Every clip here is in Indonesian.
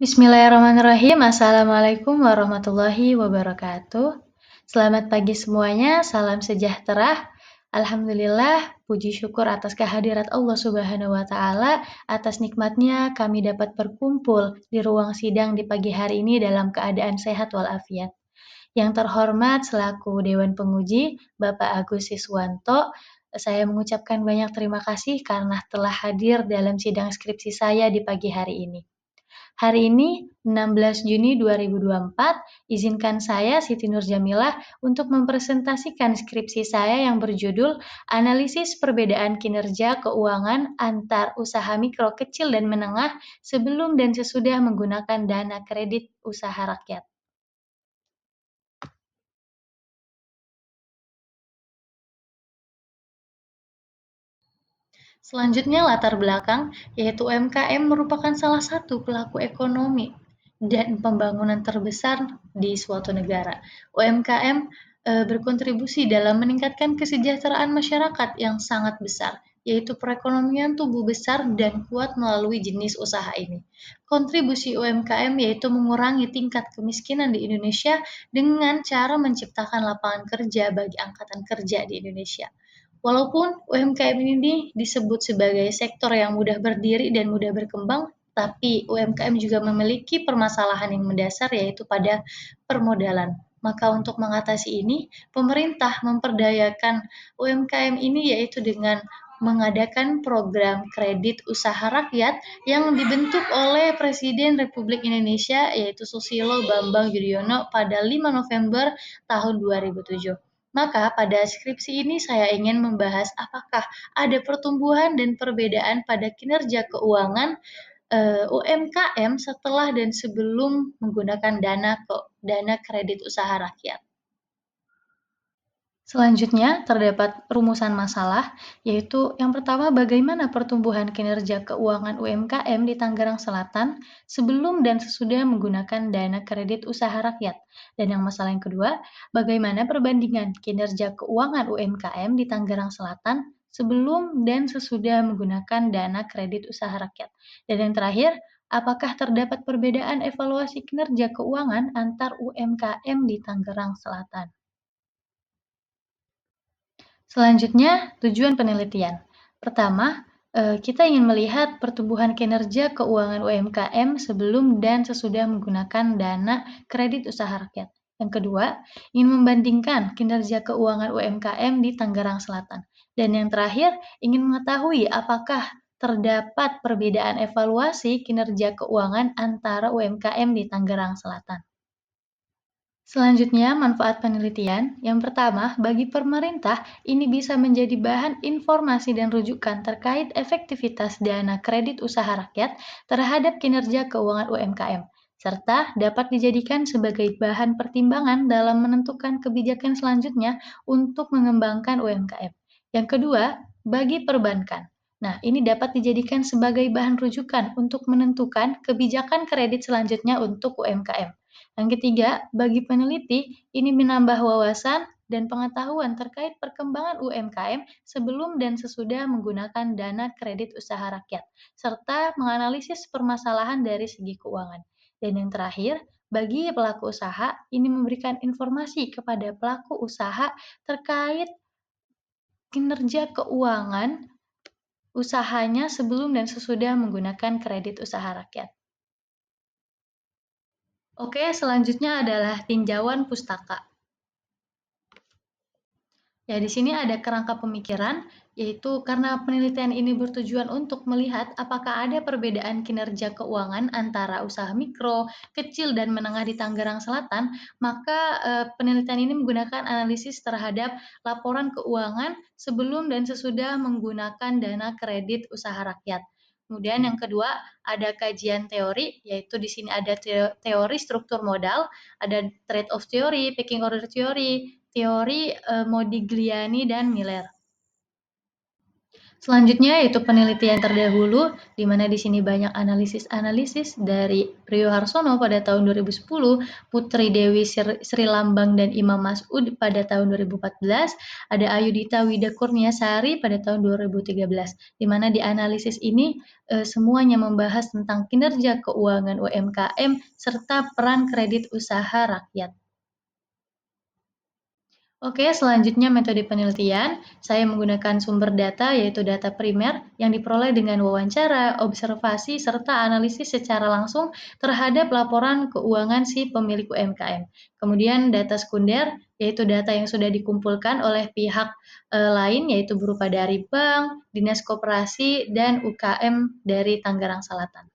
Bismillahirrahmanirrahim. Assalamualaikum warahmatullahi wabarakatuh. Selamat pagi semuanya, salam sejahtera. Alhamdulillah, puji syukur atas kehadirat Allah Subhanahu wa Ta'ala. Atas nikmatnya kami dapat berkumpul di ruang sidang di pagi hari ini dalam keadaan sehat walafiat. Yang terhormat selaku Dewan Penguji, Bapak Agus Siswanto, saya mengucapkan banyak terima kasih karena telah hadir dalam sidang skripsi saya di pagi hari ini. Hari ini, 16 Juni 2024, izinkan saya, Siti Nurjamilah, untuk mempresentasikan skripsi saya yang berjudul Analisis Perbedaan Kinerja Keuangan Antar Usaha Mikro, Kecil, dan Menengah sebelum dan sesudah menggunakan dana kredit usaha rakyat. Selanjutnya latar belakang, yaitu UMKM merupakan salah satu pelaku ekonomi dan pembangunan terbesar di suatu negara. UMKM berkontribusi dalam meningkatkan kesejahteraan masyarakat yang sangat besar, yaitu perekonomian tumbuh besar dan kuat melalui jenis usaha ini. Kontribusi UMKM yaitu mengurangi tingkat kemiskinan di Indonesia dengan cara menciptakan lapangan kerja bagi angkatan kerja di Indonesia. Walaupun UMKM ini disebut sebagai sektor yang mudah berdiri dan mudah berkembang, tapi UMKM juga memiliki permasalahan yang mendasar yaitu pada permodalan. Maka untuk mengatasi ini, pemerintah memperdayakan UMKM ini yaitu dengan mengadakan program kredit usaha rakyat yang dibentuk oleh Presiden Republik Indonesia yaitu Susilo Bambang Yudhoyono pada 5 November tahun 2007. Maka pada skripsi ini saya ingin membahas apakah ada pertumbuhan dan perbedaan pada kinerja keuangan UMKM setelah dan sebelum menggunakan dana kredit usaha rakyat. Selanjutnya, terdapat rumusan masalah, yaitu yang pertama bagaimana pertumbuhan kinerja keuangan UMKM di Tangerang Selatan sebelum dan sesudah menggunakan dana kredit usaha rakyat. Dan yang masalah yang kedua, bagaimana perbandingan kinerja keuangan UMKM di Tangerang Selatan sebelum dan sesudah menggunakan dana kredit usaha rakyat. Dan yang terakhir, apakah terdapat perbedaan evaluasi kinerja keuangan antar UMKM di Tangerang Selatan? Selanjutnya, tujuan penelitian. Pertama, kita ingin melihat pertumbuhan kinerja keuangan UMKM sebelum dan sesudah menggunakan dana kredit usaha rakyat. Yang kedua, ingin membandingkan kinerja keuangan UMKM di Tangerang Selatan. Dan yang terakhir, ingin mengetahui apakah terdapat perbedaan evaluasi kinerja keuangan antara UMKM di Tangerang Selatan. Selanjutnya, manfaat penelitian. Yang pertama, bagi pemerintah, ini bisa menjadi bahan informasi dan rujukan terkait efektivitas dana kredit usaha rakyat terhadap kinerja keuangan UMKM, serta dapat dijadikan sebagai bahan pertimbangan dalam menentukan kebijakan selanjutnya untuk mengembangkan UMKM. Yang kedua, bagi perbankan. Nah, ini dapat dijadikan sebagai bahan rujukan untuk menentukan kebijakan kredit selanjutnya untuk UMKM. Yang ketiga, bagi peneliti, ini menambah wawasan dan pengetahuan terkait perkembangan UMKM sebelum dan sesudah menggunakan dana kredit usaha rakyat, serta menganalisis permasalahan dari segi keuangan. Dan yang terakhir, bagi pelaku usaha, ini memberikan informasi kepada pelaku usaha terkait kinerja keuangan usahanya sebelum dan sesudah menggunakan kredit usaha rakyat. Oke, selanjutnya adalah tinjauan pustaka. Ya, di sini ada kerangka pemikiran, yaitu karena penelitian ini bertujuan untuk melihat apakah ada perbedaan kinerja keuangan antara usaha mikro, kecil, dan menengah di Tangerang Selatan, maka penelitian ini menggunakan analisis terhadap laporan keuangan sebelum dan sesudah menggunakan dana kredit usaha rakyat. Kemudian yang kedua, ada kajian teori, yaitu di sini ada teori struktur modal, ada trade-off theory, pecking order theory, teori Modigliani dan Miller. Selanjutnya yaitu penelitian terdahulu, di mana di sini banyak analisis-analisis dari Priyo Harsono pada tahun 2010, Putri Dewi Sri Lambang dan Imam Masud pada tahun 2014, ada Ayudhita Wida Kurniasari pada tahun 2013, di mana di analisis ini semuanya membahas tentang kinerja keuangan UMKM serta peran kredit usaha rakyat. Oke, selanjutnya metode penelitian. Saya menggunakan sumber data yaitu data primer yang diperoleh dengan wawancara, observasi, serta analisis secara langsung terhadap laporan keuangan si pemilik UMKM. Kemudian data sekunder yaitu data yang sudah dikumpulkan oleh pihak lain yaitu berupa dari bank, dinas koperasi, dan UKM dari Tangerang Selatan.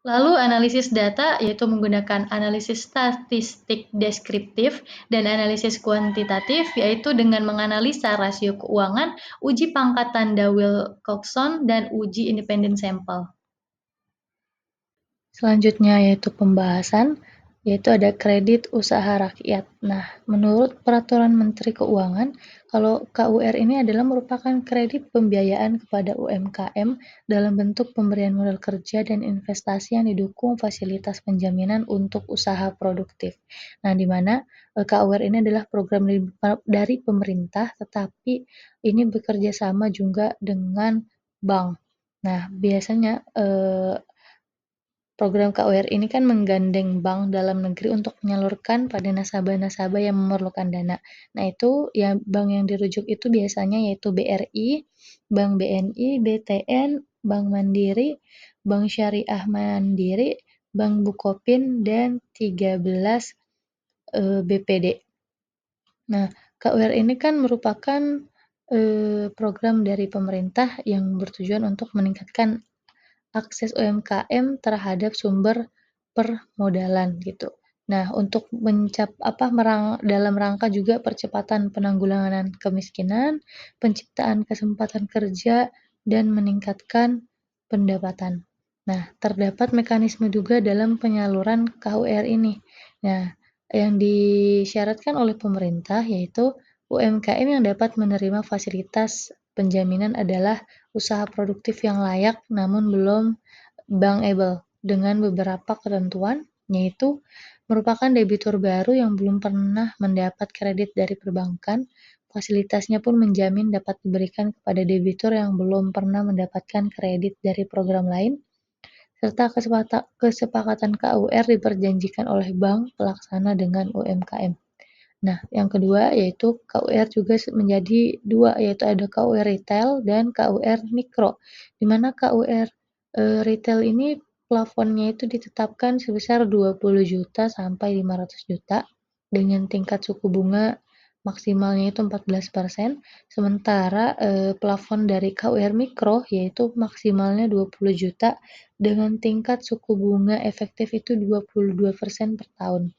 Lalu analisis data yaitu menggunakan analisis statistik deskriptif dan analisis kuantitatif yaitu dengan menganalisa rasio keuangan, uji pangkat tanda Wilcoxon, dan uji independen sampel. Selanjutnya yaitu pembahasan, yaitu ada kredit usaha rakyat. Nah, menurut Peraturan Menteri Keuangan, kalau KUR ini adalah merupakan kredit pembiayaan kepada UMKM dalam bentuk pemberian modal kerja dan investasi yang didukung fasilitas penjaminan untuk usaha produktif. Nah, di mana KUR ini adalah program dari pemerintah, tetapi ini bekerja sama juga dengan bank. Nah, biasanya program KUR ini kan menggandeng bank dalam negeri untuk menyalurkan pada nasabah-nasabah yang memerlukan dana. Nah, itu ya bank yang dirujuk itu biasanya yaitu BRI, Bank BNI, BTN, Bank Mandiri, Bank Syariah Mandiri, Bank Bukopin, dan 13 BPD. Nah, KUR ini kan merupakan program dari pemerintah yang bertujuan untuk meningkatkan akses UMKM terhadap sumber permodalan gitu. Nah, untuk dalam rangka juga percepatan penanggulangan kemiskinan, penciptaan kesempatan kerja, dan meningkatkan pendapatan. Nah, terdapat mekanisme juga dalam penyaluran KUR ini. Nah, yang disyaratkan oleh pemerintah yaitu UMKM yang dapat menerima fasilitas penjaminan adalah usaha produktif yang layak namun belum bankable dengan beberapa ketentuan, yaitu merupakan debitur baru yang belum pernah mendapat kredit dari perbankan. Fasilitasnya pun menjamin dapat diberikan kepada debitur yang belum pernah mendapatkan kredit dari program lain, serta kesepakatan KUR diperjanjikan oleh bank pelaksana dengan UMKM. Nah, yang kedua yaitu KUR juga menjadi dua, yaitu ada KUR retail dan KUR mikro, di mana KUR retail ini plafonnya itu ditetapkan sebesar 20 juta sampai 500 juta dengan tingkat suku bunga maksimalnya itu 14%, sementara plafon dari KUR mikro yaitu maksimalnya 20 juta dengan tingkat suku bunga efektif itu 22% per tahun.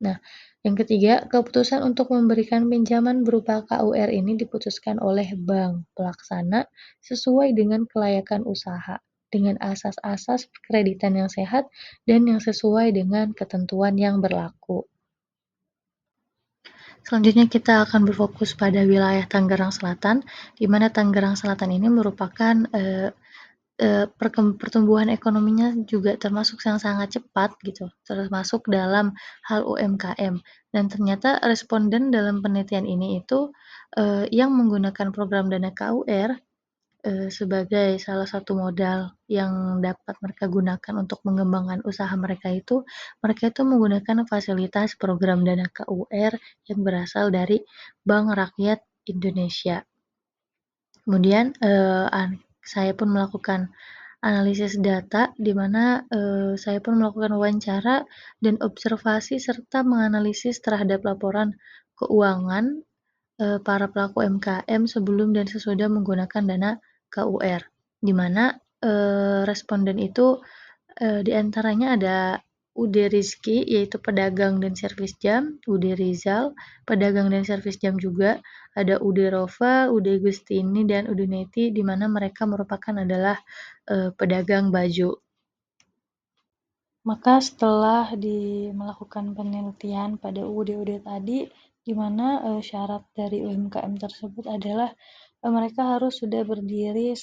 Nah, yang ketiga, keputusan untuk memberikan pinjaman berupa KUR ini diputuskan oleh bank pelaksana sesuai dengan kelayakan usaha, dengan asas-asas kreditan yang sehat dan yang sesuai dengan ketentuan yang berlaku. Selanjutnya kita akan berfokus pada wilayah Tangerang Selatan, di mana Tangerang Selatan ini merupakan pertumbuhan ekonominya juga termasuk yang sangat cepat gitu, termasuk dalam hal UMKM. Dan ternyata responden dalam penelitian ini itu yang menggunakan program dana KUR sebagai salah satu modal yang dapat mereka gunakan untuk mengembangkan usaha mereka itu menggunakan fasilitas program dana KUR yang berasal dari Bank Rakyat Indonesia. Kemudian saya pun melakukan analisis data di mana saya pun melakukan wawancara dan observasi serta menganalisis terhadap laporan keuangan para pelaku UMKM sebelum dan sesudah menggunakan dana KUR, di mana responden itu di antaranya ada UD Rizky, yaitu pedagang dan servis jam, UD Rizal, pedagang dan servis jam juga, ada UD Rova, UD Gustini, dan UD Neti, di mana mereka merupakan adalah pedagang baju. Maka setelah melakukan penelitian pada UD-UD tadi, di mana syarat dari UMKM tersebut adalah mereka harus sudah berdiri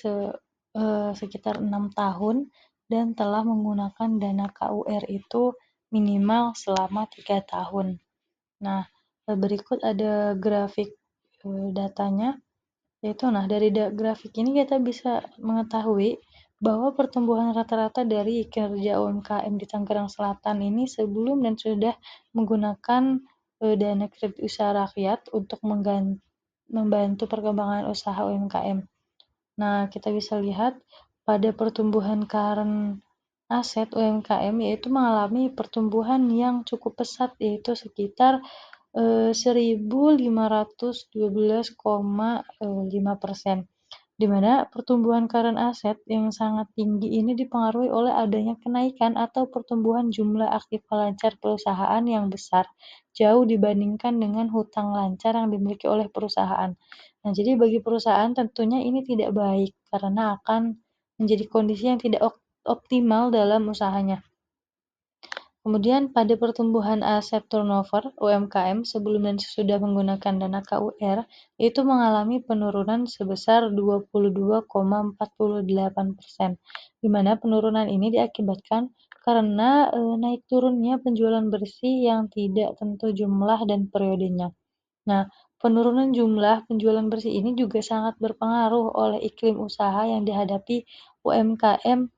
sekitar 6 tahun dan telah menggunakan dana KUR itu minimal selama 3 tahun. Nah, berikut ada grafik datanya, yaitu dari grafik ini kita bisa mengetahui bahwa pertumbuhan rata-rata dari kinerja UMKM di Tangerang Selatan ini sebelum dan sudah menggunakan dana kredit usaha rakyat untuk membantu perkembangan usaha UMKM. Nah, kita bisa lihat pada pertumbuhan current aset UMKM yaitu mengalami pertumbuhan yang cukup pesat, yaitu sekitar 1.512,5%, di mana pertumbuhan current asset yang sangat tinggi ini dipengaruhi oleh adanya kenaikan atau pertumbuhan jumlah aktif lancar perusahaan yang besar jauh dibandingkan dengan hutang lancar yang dimiliki oleh perusahaan. Nah, jadi bagi perusahaan tentunya ini tidak baik karena akan menjadi kondisi yang tidak optimal dalam usahanya. Kemudian pada pertumbuhan aset turnover UMKM sebelum dan sesudah menggunakan dana KUR itu mengalami penurunan sebesar 22,48%, di mana penurunan ini diakibatkan karena naik turunnya penjualan bersih yang tidak tentu jumlah dan periodenya. Nah, penurunan jumlah penjualan bersih ini juga sangat berpengaruh oleh iklim usaha yang dihadapi UMKM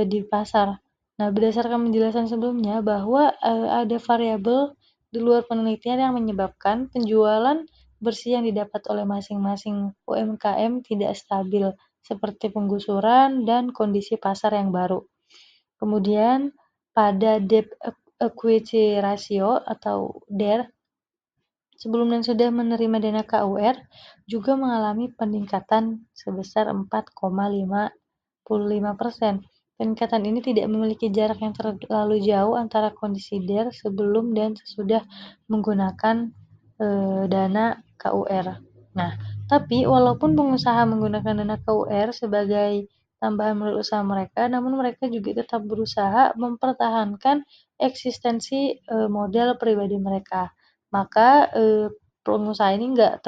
di pasar. Nah, berdasarkan penjelasan sebelumnya bahwa ada variabel di luar penelitian yang menyebabkan penjualan bersih yang didapat oleh masing-masing UMKM tidak stabil, seperti penggusuran dan kondisi pasar yang baru. Kemudian pada debt equity ratio atau DER sebelum dan sudah menerima dana KUR juga mengalami peningkatan sebesar 4,55%. Peningkatan ini tidak memiliki jarak yang terlalu jauh antara kondisi DER sebelum dan sesudah menggunakan dana KUR. Nah, tapi walaupun pengusaha menggunakan dana KUR sebagai tambahan modal usaha mereka, namun mereka juga tetap berusaha mempertahankan eksistensi modal pribadi mereka. Maka pengusaha ini nggak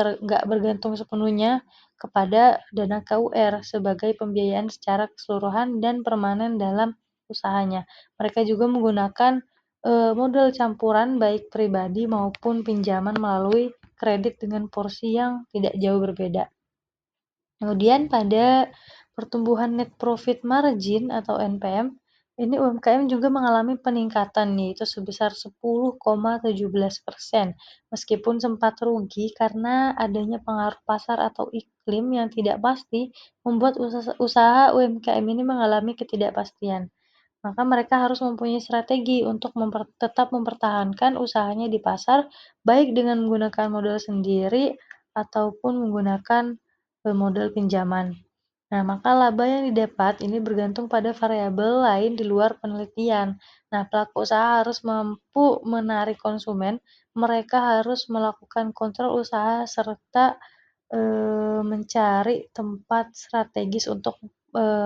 bergantung sepenuhnya kepada dana KUR sebagai pembiayaan secara keseluruhan dan permanen dalam usahanya. Mereka juga menggunakan modal campuran baik pribadi maupun pinjaman melalui kredit dengan porsi yang tidak jauh berbeda. Kemudian pada pertumbuhan net profit margin atau NPM, ini UMKM juga mengalami peningkatan yaitu sebesar 10,17%, meskipun sempat rugi karena adanya pengaruh pasar atau iklim yang tidak pasti membuat usaha UMKM ini mengalami ketidakpastian. Maka mereka harus mempunyai strategi untuk tetap mempertahankan usahanya di pasar, baik dengan menggunakan modal sendiri ataupun menggunakan modal pinjaman. Nah, maka laba yang didapat ini bergantung pada variabel lain di luar penelitian. Nah, pelaku usaha harus mampu menarik konsumen, mereka harus melakukan kontrol usaha serta mencari tempat strategis untuk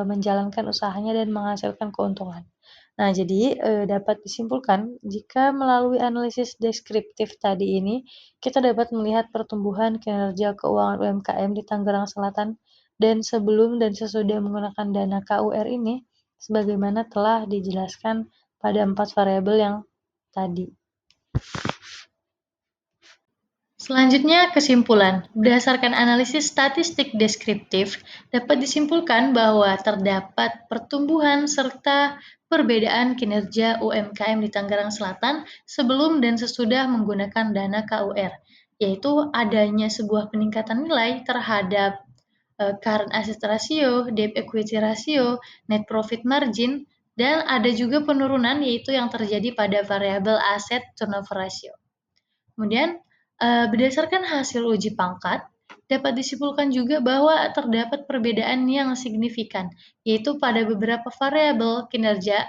menjalankan usahanya dan menghasilkan keuntungan. Nah, jadi dapat disimpulkan jika melalui analisis deskriptif tadi ini, kita dapat melihat pertumbuhan kinerja keuangan UMKM di Tangerang Selatan dan sebelum dan sesudah menggunakan dana KUR ini, sebagaimana telah dijelaskan pada 4 variabel yang tadi. Selanjutnya, kesimpulan. Berdasarkan analisis statistik deskriptif, dapat disimpulkan bahwa terdapat pertumbuhan serta perbedaan kinerja UMKM di Tangerang Selatan sebelum dan sesudah menggunakan dana KUR, yaitu adanya sebuah peningkatan nilai terhadap current asset ratio, debt equity ratio, net profit margin, dan ada juga penurunan yaitu yang terjadi pada variabel asset turnover ratio. Kemudian, berdasarkan hasil uji pangkat, dapat disimpulkan juga bahwa terdapat perbedaan yang signifikan, yaitu pada beberapa variabel kinerja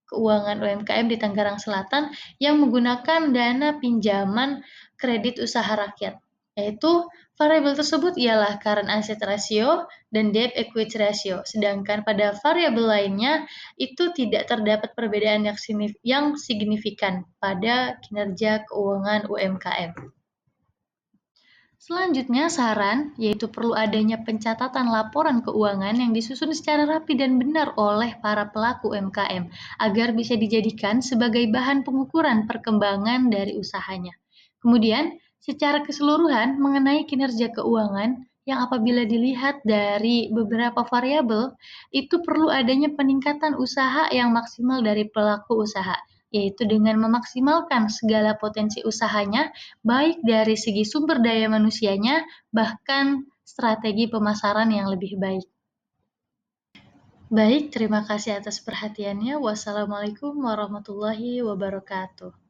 keuangan UMKM di Tangerang Selatan yang menggunakan dana pinjaman kredit usaha rakyat, yaitu variabel tersebut ialah current asset ratio dan debt equity ratio, sedangkan pada variabel lainnya itu tidak terdapat perbedaan yang signifikan pada kinerja keuangan UMKM. Selanjutnya, saran yaitu perlu adanya pencatatan laporan keuangan yang disusun secara rapi dan benar oleh para pelaku UMKM agar bisa dijadikan sebagai bahan pengukuran perkembangan dari usahanya. Kemudian, secara keseluruhan mengenai kinerja keuangan yang apabila dilihat dari beberapa variabel, itu perlu adanya peningkatan usaha yang maksimal dari pelaku usaha, yaitu dengan memaksimalkan segala potensi usahanya baik dari segi sumber daya manusianya, bahkan strategi pemasaran yang lebih baik. Baik, terima kasih atas perhatiannya. Wassalamualaikum warahmatullahi wabarakatuh.